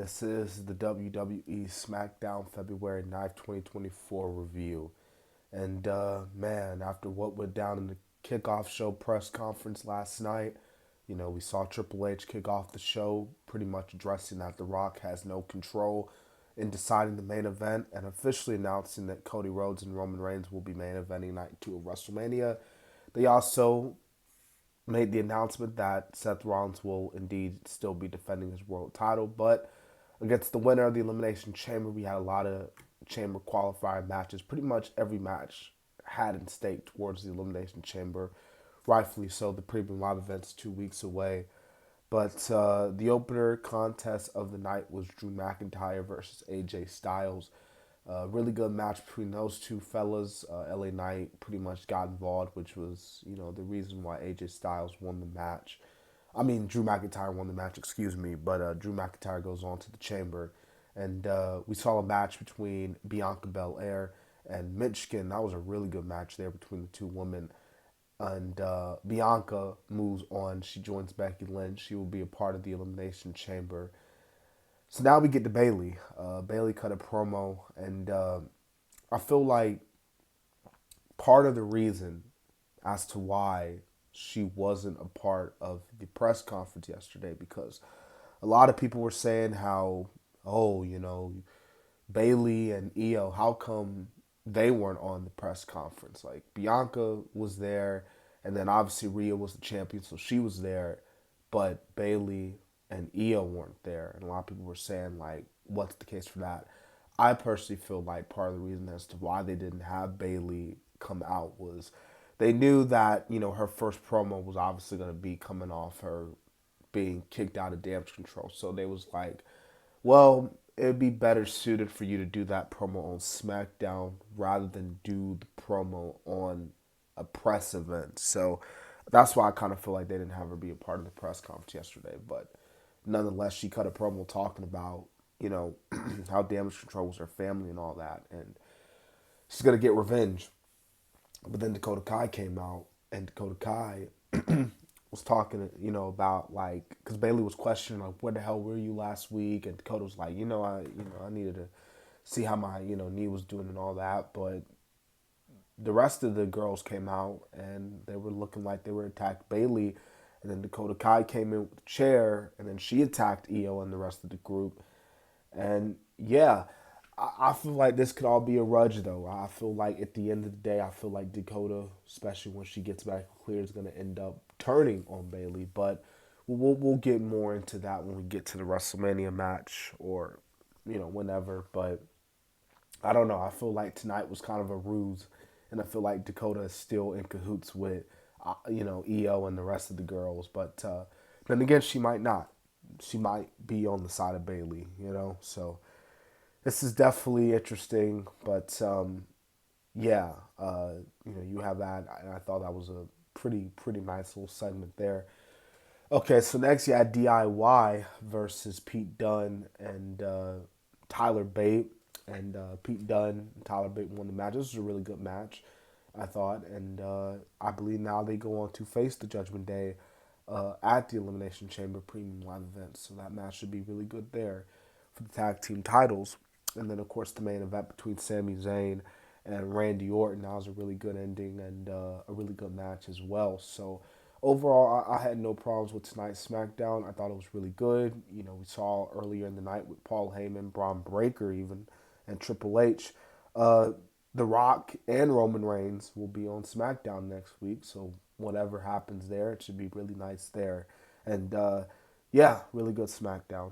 This is the WWE Smackdown February 9th, 2024 review. And man, after what went down in the kickoff show press conference last night, we saw Triple H kick off the show, pretty much addressing that The Rock has no control in deciding the main event and officially announcing that Cody Rhodes and Roman Reigns will be main eventing night 2 of WrestleMania. They also made the announcement that Seth Rollins will indeed still be defending his world title, but against the winner of the Elimination Chamber, we had a lot of Chamber qualifier matches. Pretty much every match had in stake towards the Elimination Chamber. Rightfully so, the Premium Live event's 2 weeks away. But the opener contest of the night was Drew McIntyre versus AJ Styles. Really good match between those two fellas. LA Knight pretty much got involved, which was, the reason why AJ Styles won the match. I mean, Drew McIntyre won the match, excuse me, but Drew McIntyre goes on to the Chamber. And we saw a match between Bianca Belair and Mitchkin. That was a really good match there between the two women. And Bianca moves on. She joins Becky Lynch. She will be a part of the Elimination Chamber. So now we get to Bayley. Bayley cut a promo, and I feel like part of the reason as to why she wasn't a part of the press conference yesterday, because a lot of people were saying how, Bayley and Io, how come they weren't on the press conference? Like, Bianca was there, and then obviously Rhea was the champion, so she was there, but Bayley and Io weren't there. And a lot of people were saying, like, what's the case for that? I personally feel like part of the reason as to why they didn't have Bayley come out was they knew that, her first promo was obviously going to be coming off her being kicked out of Damage Control. So they was like, well, it'd be better suited for you to do that promo on SmackDown rather than do the promo on a press event. So that's why I kind of feel like they didn't have her be a part of the press conference yesterday. But nonetheless, she cut a promo talking about, how Damage Control was her family and all that. And she's going to get revenge. But then Dakota Kai came out, and Dakota Kai was talking, about, like, because Bayley was questioning, like, where the hell were you last week? And Dakota was like, I needed to see how my, knee was doing and all that. But the rest of the girls came out, and they were looking like they were attacked Bayley. And then Dakota Kai came in with the chair, and then she attacked Io and the rest of the group. And yeah, I feel like this could all be a grudge, though. I feel like at the end of the day, I feel like Dakota, especially when she gets back clear, is going to end up turning on Bayley. But we'll get more into that when we get to the WrestleMania match or, whenever. But I don't know. I feel like tonight was kind of a ruse. And I feel like Dakota is still in cahoots with, Io and the rest of the girls. But then again, she might not. She might be on the side of Bayley, So this is definitely interesting. But yeah, you have that. And I thought that was a pretty nice little segment there. Okay, so next you had DIY versus Pete Dunne and Tyler Bate. And Pete Dunne and Tyler Bate won the match. This was a really good match, I thought. And I believe now they go on to face the Judgment Day at the Elimination Chamber Premium Live event. So that match should be really good there for the tag team titles. And then, of course, the main event between Sami Zayn and Randy Orton. That was a really good ending and a really good match as well. So overall, I had no problems with tonight's SmackDown. I thought it was really good. We saw earlier in the night with Paul Heyman, Braun Breaker even, and Triple H. The Rock and Roman Reigns will be on SmackDown next week. So whatever happens there, it should be really nice there. And yeah, really good SmackDown.